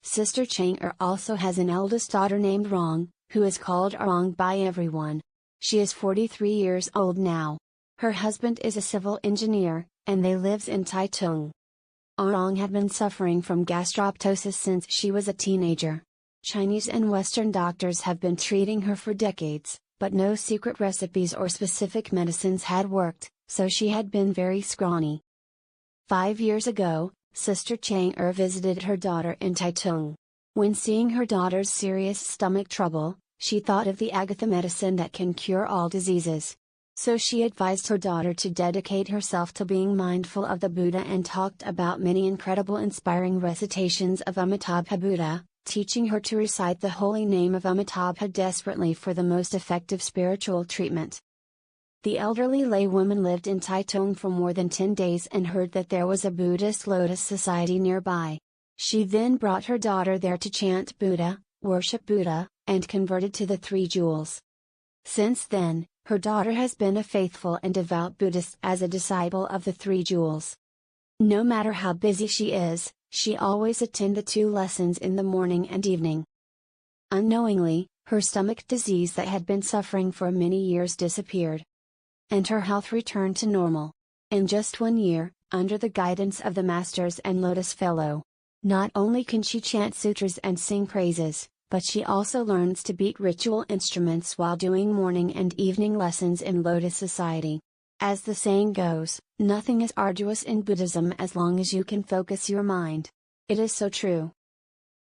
Sister Chang'e also has an eldest daughter named Rong, who is called Ah Rong by everyone. She is 43 years old now. Her husband is a civil engineer, and they lives in Taitung. Ah Rong had been suffering from gastroptosis since she was a teenager. Chinese and Western doctors have been treating her for decades, but no secret recipes or specific medicines had worked, so she had been very scrawny. 5 years ago, Sister Chang'e visited her daughter in Taitung. When seeing her daughter's serious stomach trouble, she thought of the Agatha medicine that can cure all diseases. So she advised her daughter to dedicate herself to being mindful of the Buddha and talked about many incredible inspiring recitations of Amitabha Buddha, teaching her to recite the holy name of Amitabha desperately for the most effective spiritual treatment. The elderly laywoman lived in Taitung for more than 10 days and heard that there was a Buddhist lotus society nearby. She then brought her daughter there to chant Buddha, worship Buddha, and converted to the Three Jewels. Since then, her daughter has been a faithful and devout Buddhist as a disciple of the Three Jewels. No matter how busy she is, she always attends the 2 lessons in the morning and evening. Unknowingly, her stomach disease that had been suffering for many years disappeared. And her health returned to normal. In just 1 year, under the guidance of the Masters and Lotus Fellow. Not only can she chant sutras and sing praises, but she also learns to beat ritual instruments while doing morning and evening lessons in Lotus Society. As the saying goes, nothing is arduous in Buddhism as long as you can focus your mind. It is so true.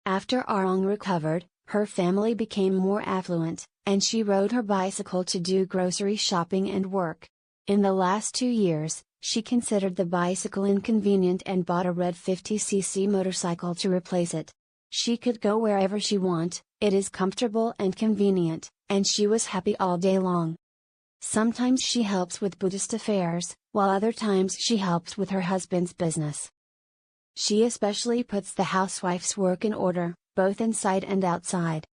After Ah Rong recovered, her family became more affluent, and she rode her bicycle to do grocery shopping and work. In the last 2 years, she considered the bicycle inconvenient and bought a red 50cc motorcycle to replace it. She could go wherever she want, it is comfortable and convenient, and she was happy all day long. Sometimes she helps with Buddhist affairs, while other times she helps with her husband's business. She especially puts the housewife's work in order, both inside and outside.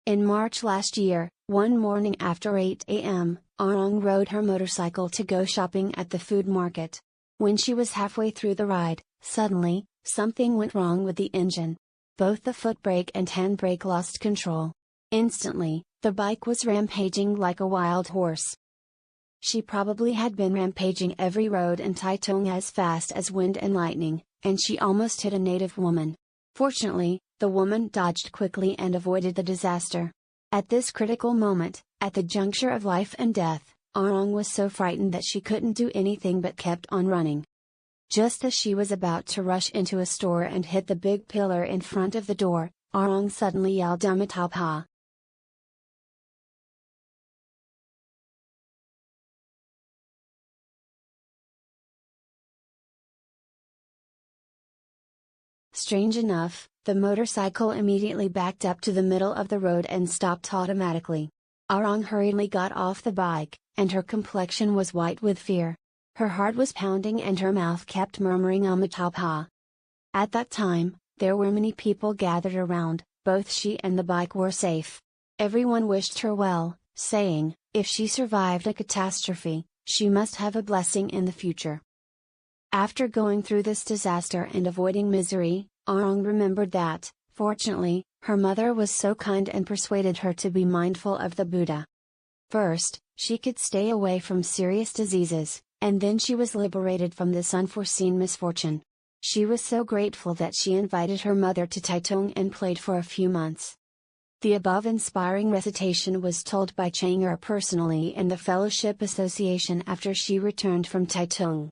In March last year, one morning after 8 a.m., Ah Rong rode her motorcycle to go shopping at the food market. When she was halfway through the ride, suddenly, something went wrong with the engine. Both the foot brake and handbrake lost control. Instantly, the bike was rampaging like a wild horse. She probably had been rampaging every road in Taitung as fast as wind and lightning, and she almost hit a native woman. Fortunately, the woman dodged quickly and avoided the disaster. At this critical moment, at the juncture of life and death, Ah Rong was so frightened that she couldn't do anything but kept on running. Just as she was about to rush into a store and hit the big pillar in front of the door, Ah Rong suddenly yelled Amitabha. Strange enough, the motorcycle immediately backed up to the middle of the road and stopped automatically. Ah Rong hurriedly got off the bike, and her complexion was white with fear. Her heart was pounding and her mouth kept murmuring Amitabha. At that time, there were many people gathered around, both she and the bike were safe. Everyone wished her well, saying, if she survived a catastrophe, she must have a blessing in the future. After going through this disaster and avoiding misery, Ah Rong remembered that, fortunately, her mother was so kind and persuaded her to be mindful of the Buddha. First, she could stay away from serious diseases, and then she was liberated from this unforeseen misfortune. She was so grateful that she invited her mother to Taitung and played for a few months. The above inspiring recitation was told by Chang'e personally in the Fellowship Association after she returned from Taitung.